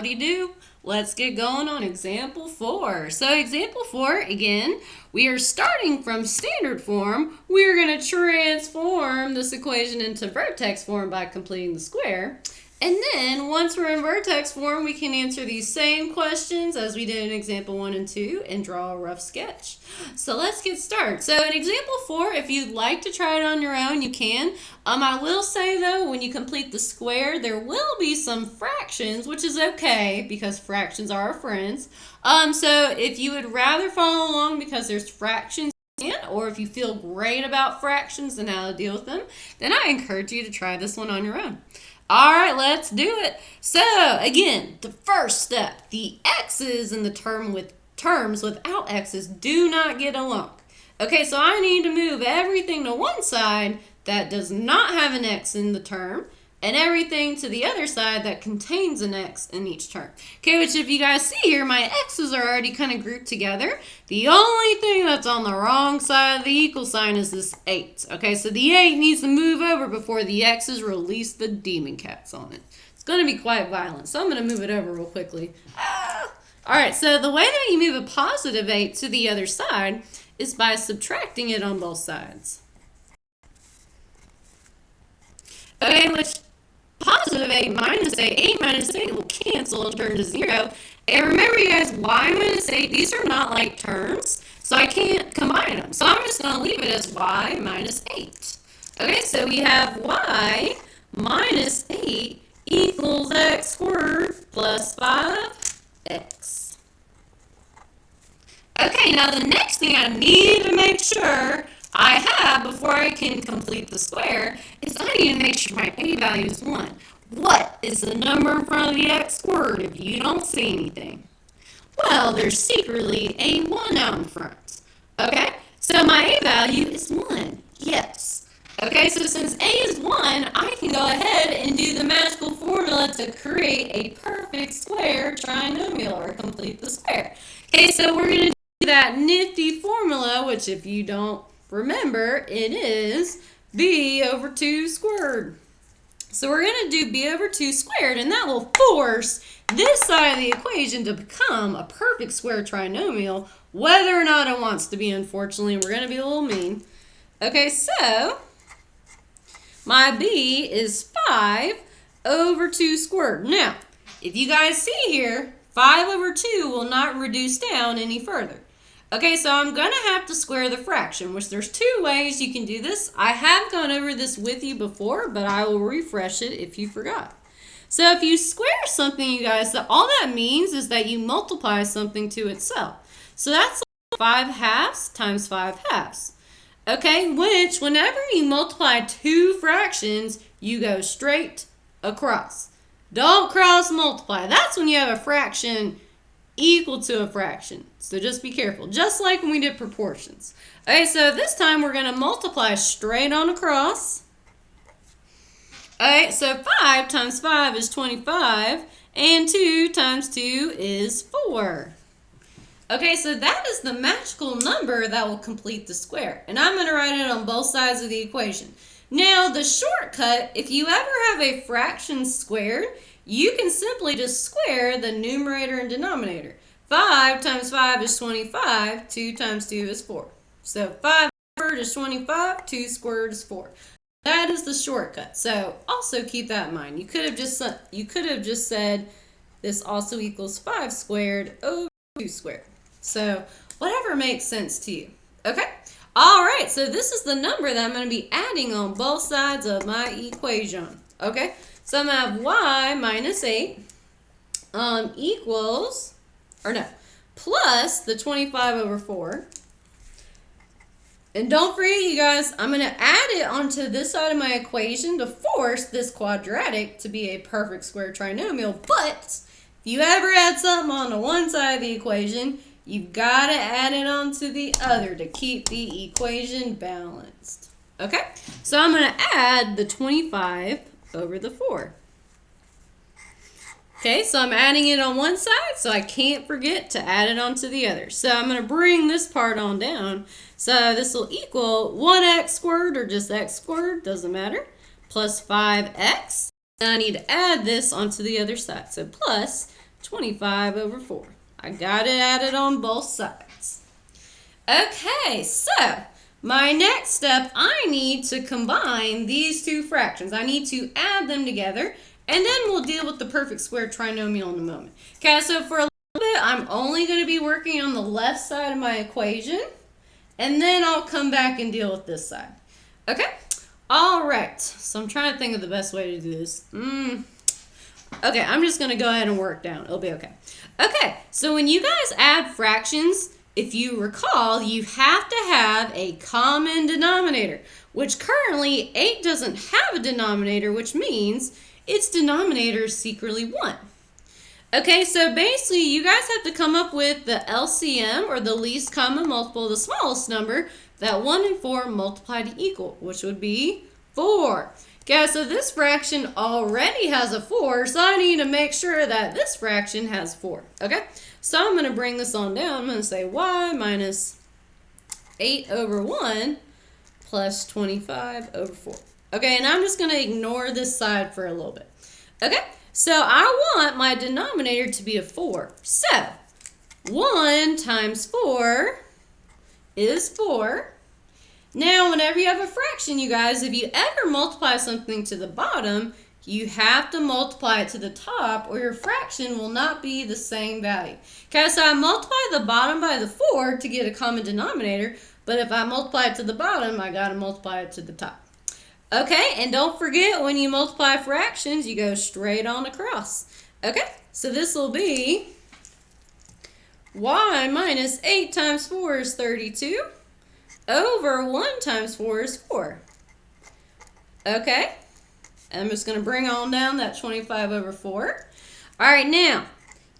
howdy-do. Let's get going on example 4. So example 4, again, we are starting from standard form. We're going to transform this equation into vertex form by completing the square. And then once we're in vertex form, we can answer these same questions as we did in example 1 and 2 and draw a rough sketch. So let's get started. So in example 4, if you'd like to try it on your own, you can. I will say though, when you complete the square, there will be some fractions, which is okay because fractions are our friends. So if you would rather follow along because there's fractions, or if you feel great about fractions and how to deal with them, then I encourage you to try this one on your own. All right, let's do it. So again, the first step, the x's in the terms without x's do not get along. Okay, so I need to move everything to one side that does not have an x in the term, and everything to the other side that contains an x in each term. Okay, which if you guys see here, my x's are already kind of grouped together. The only thing that's on the wrong side of the equal sign is this 8. Okay, so the 8 needs to move over before the x's release the demon cats on it. It's going to be quite violent, so I'm going to move it over real quickly. All right, so the way that you move a positive 8 to the other side is by subtracting it on both sides. Okay, which positive 8 minus 8, 8 minus 8 will cancel and turn to 0. And remember, you guys, y minus 8, these are not like terms, so I can't combine them. So I'm just going to leave it as y minus 8. Okay, so we have y minus 8 equals x squared plus 5x. Okay, now the next thing I need to make sure I have before I can complete the square is I need to make sure my a value is 1. What is the number in front of the x squared if you don't see anything? Well, there's secretly a 1 out in front. Okay, so my a value is 1. Yes. Okay, so since a is 1, I can go ahead and do the magical formula to create a perfect square trinomial or complete the square. Okay, so we're going to do that nifty formula, which if you don't remember, it is b over 2 squared. So we're going to do b over 2 squared, and that will force this side of the equation to become a perfect square trinomial, whether or not it wants to be, unfortunately. We're going to be a little mean. Okay, so my b is 5 over 2 squared. Now, if you guys see here, 5 over 2 will not reduce down any further. Okay, so I'm going to have to square the fraction, which there's 2 ways you can do this. I have gone over this with you before, but I will refresh it if you forgot. So if you square something, you guys, all that means is that you multiply something to itself. So that's 5 halves times 5 halves. Okay, which whenever you multiply 2 fractions, you go straight across. Don't cross multiply. That's when you have a fraction equal to a fraction. So just be careful. Just like when we did proportions. Okay, so this time we're going to multiply straight on across. Alright, so 5 times 5 is 25, and 2 times 2 is 4. Okay, so that is the magical number that will complete the square. And I'm going to write it on both sides of the equation. Now, the shortcut, if you ever have a fraction squared, you can simply just square the numerator and denominator. 5 times 5 is 25, 2 times 2 is 4. So 5 squared is 25, 2 squared is 4. That is the shortcut. So also keep that in mind. You could have just said this also equals 5 squared over 2 squared. So whatever makes sense to you. Okay? All right, so this is the number that I'm going to be adding on both sides of my equation. Okay? So I'm going to have y minus 8 equals, or no, plus the 25 over 4. And don't forget, you guys, I'm going to add it onto this side of my equation to force this quadratic to be a perfect square trinomial. But if you ever add something onto one side of the equation, you've got to add it onto the other to keep the equation balanced. Okay? So I'm going to add the 25 over the 4. Okay, so I'm adding it on one side, so I can't forget to add it onto the other. So I'm going to bring this part on down. So this will equal 1x squared, or just x squared, doesn't matter, plus 5x. And I need to add this onto the other side. So plus 25 over 4. I got it added on both sides. Okay, so my next step, I need to combine these two fractions. I need to add them together, and then we'll deal with the perfect square trinomial in a moment. Okay, so for a little bit, I'm only going to be working on the left side of my equation, and then I'll come back and deal with this side. Okay, all right, so I'm trying to think of the best way to do this. Okay, I'm just going to go ahead and work down. It'll be okay. Okay, so when you guys add fractions, if you recall, you have to have a common denominator, which currently 8 doesn't have a denominator, which means its denominator is secretly 1. Okay, so basically you guys have to come up with the LCM, or the least common multiple of the smallest number, that 1 and 4 multiply to equal, which would be 4. Okay, so this fraction already has a 4, so I need to make sure that this fraction has 4. Okay, so I'm going to bring this on down. I'm going to say y minus 8 over 1 plus 25 over 4. Okay, and I'm just going to ignore this side for a little bit. Okay, so I want my denominator to be a 4. So 1 times 4 is 4. Now, whenever you have a fraction, you guys, if you ever multiply something to the bottom, you have to multiply it to the top, or your fraction will not be the same value. Okay, so I multiply the bottom by the 4 to get a common denominator, but if I multiply it to the bottom, I got to multiply it to the top. Okay, and don't forget, when you multiply fractions, you go straight on across. Okay, so this will be y minus 8 times 4 is 32. Over 1 times 4 is 4. Okay, I'm just going to bring on down that 25 over 4. All right, now,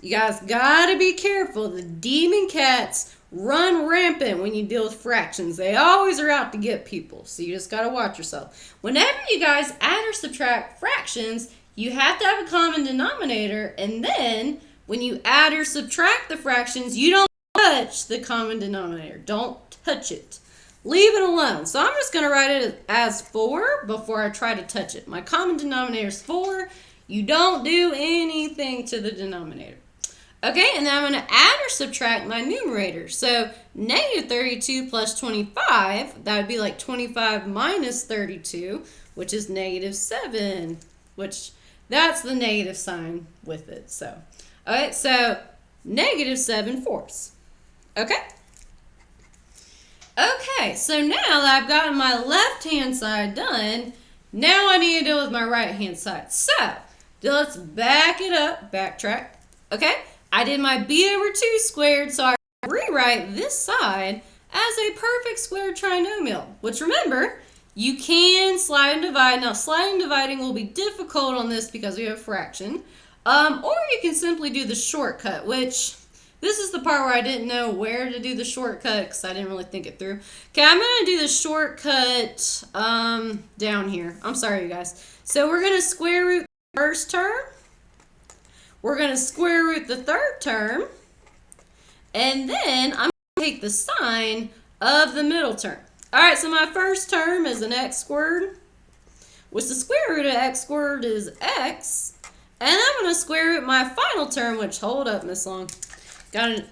you guys got to be careful. The demon cats run rampant when you deal with fractions. They always are out to get people, so you just got to watch yourself. Whenever you guys add or subtract fractions, you have to have a common denominator, and then when you add or subtract the fractions, you don't touch the common denominator. Don't touch it. Leave it alone. So I'm just going to write it as 4 before I try to touch it. My common denominator is 4. You don't do anything to the denominator. Okay, and then I'm going to add or subtract my numerator. So negative 32 plus 25, that would be like 25 minus 32, which is negative 7, which that's the negative sign with it. So, all right, so negative 7/4. Okay. Okay, so now that I've gotten my left-hand side done, now I need to deal with my right-hand side. So, let's back it up, backtrack. Okay, I did my b over 2 squared, so I rewrite this side as a perfect square trinomial, which remember, you can slide and divide. Now, sliding and dividing will be difficult on this because we have a fraction. Or you can simply do the shortcut, which... this is the part where I didn't know where to do the shortcut because I didn't really think it through. Okay, I'm going to do the shortcut down here. I'm sorry, you guys. So we're going to square root the first term. We're going to square root the third term. And then I'm going to take the sign of the middle term. All right, so my first term is an x squared, which the square root of x squared is x. And I'm going to square root my final term, which, hold up, Miss Long.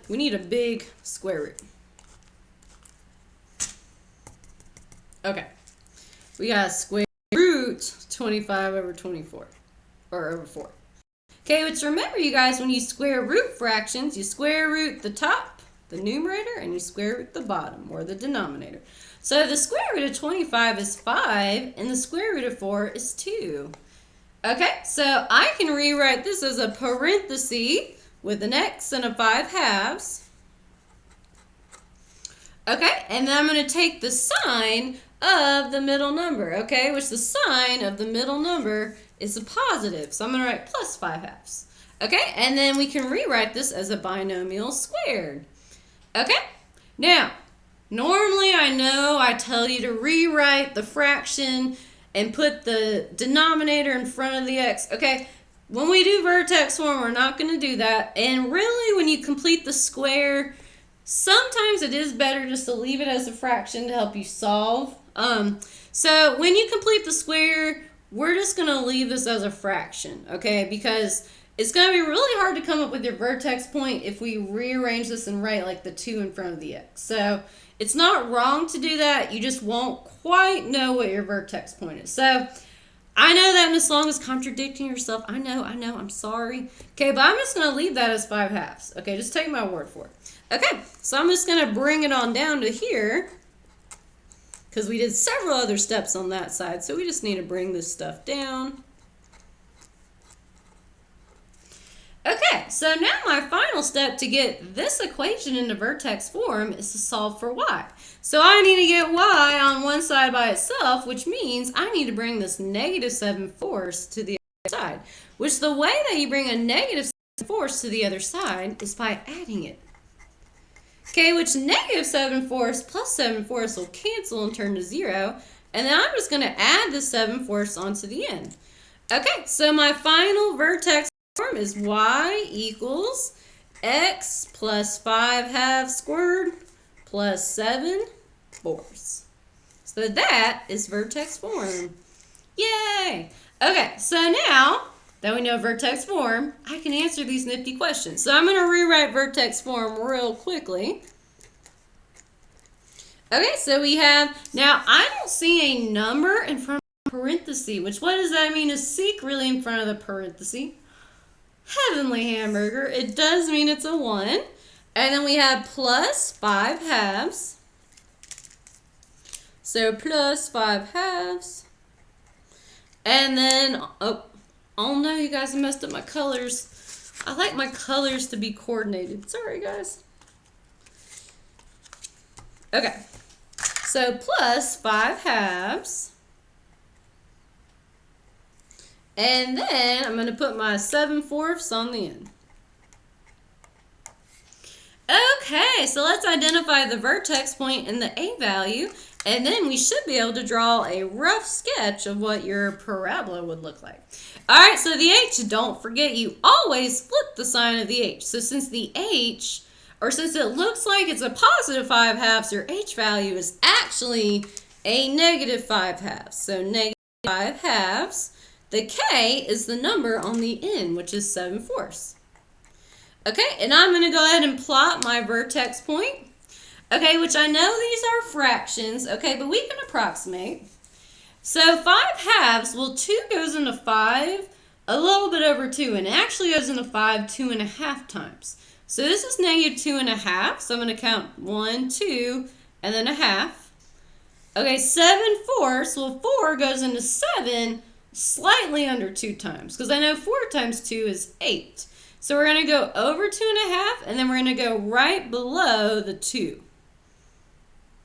We need a big square root. Okay. We got to square root 25 over 24. Or over 4. Okay, which remember, you guys, when you square root fractions, you square root the top, the numerator, and you square root the bottom, or the denominator. So the square root of 25 is 5, and the square root of 4 is 2. Okay, so I can rewrite this as a parenthesis with an x and a 5/2. Okay, and then I'm going to take the sign of the middle number, okay, which the sign of the middle number is a positive. So I'm going to write plus 5/2. Okay, and then we can rewrite this as a binomial squared. Okay, now, normally I know I tell you to rewrite the fraction and put the denominator in front of the x. Okay, when we do vertex form, we're not going to do that. And really, when you complete the square, sometimes it is better just to leave it as a fraction to help you solve. So when you complete the square, we're just going to leave this as a fraction, okay? Because It's going to be really hard to come up with your vertex point if we rearrange this and write like the 2 in front of the x. So it's not wrong to do that. You just won't quite know what your vertex point is. So I know that Miss Long is contradicting herself. I know, I'm sorry. Okay, but I'm just going to leave that as 5/2. Okay, just take my word for it. Okay, so I'm just going to bring it on down to here because we did several other steps on that side. So we just need to bring this stuff down. Okay, so now my final step to get this equation into vertex form is to solve for y. So I need to get y on one side by itself, which means I need to bring this -7/4 to the other side, which the way that you bring a -7/4 to the other side is by adding it. Okay, which -7/4 plus 7/4 will cancel and turn to 0, and then I'm just going to add the 7/4 onto the end. Okay, so my final vertex form is y equals x plus 5/2 squared plus 7/4. So that is vertex form. Yay! Okay, so now that we know vertex form, I can answer these nifty questions. So I'm going to rewrite vertex form real quickly. Okay, so we have, now I don't see a number in front of the parenthesis, which what does that mean is secretly in front of the parenthesis? Heavenly hamburger. It does mean it's a 1. And then we have plus 5/2. So plus 5/2. And then, oh no, you guys, I messed up my colors. I like my colors to be coordinated. Sorry, guys. Okay. So plus 5/2. And then I'm going to put my 7/4 on the end. Okay, so let's identify the vertex point and the a value, and then we should be able to draw a rough sketch of what your parabola would look like. All right, so the h, don't forget you always flip the sign of the h. So since the h, or since it looks like it's a positive 5/2, your h value is actually a -5/2. So -5/2. The k is the number on the end, which is 7/4. Okay, and I'm going to go ahead and plot my vertex point. Okay, which I know these are fractions, okay, but we can approximate. So 5/2, well, 2 goes into 5 a little bit over 2, and it actually goes into 5 2.5 times. So this is -2.5, so I'm going to count 1, 2, and then a half. Okay, 7/4, well, 4 goes into 7 slightly under 2 times, because I know 4 times 2 is 8. So we're going to go over 2.5, and then we're going to go right below the 2.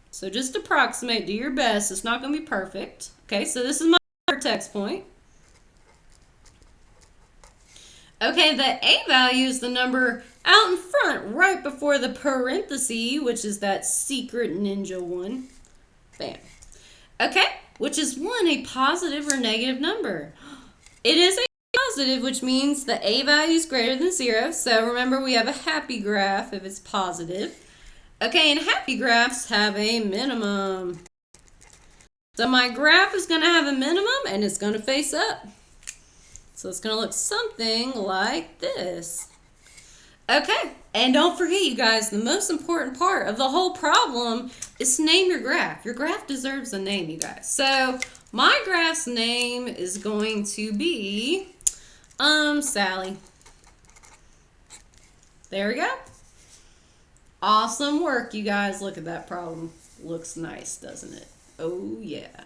So just approximate, do your best. It's not going to be perfect. Okay, so this is my vertex point. Okay, the a value is the number out in front right before the parenthesis, which is that secret ninja one. Bam. Okay, which is 1 a positive or negative number? It is a positive, which means the a value is greater than 0. So remember, we have a happy graph if it's positive. Okay, and happy graphs have a minimum. So my graph is going to have a minimum, and it's going to face up. So it's going to look something like this. Okay, and don't forget, you guys, the most important part of the whole problem is to name your graph. Your graph deserves a name, you guys. So my graph's name is going to be Sally. There we go. Awesome work, you guys. Look at that problem. Looks nice, doesn't it? Oh, yeah.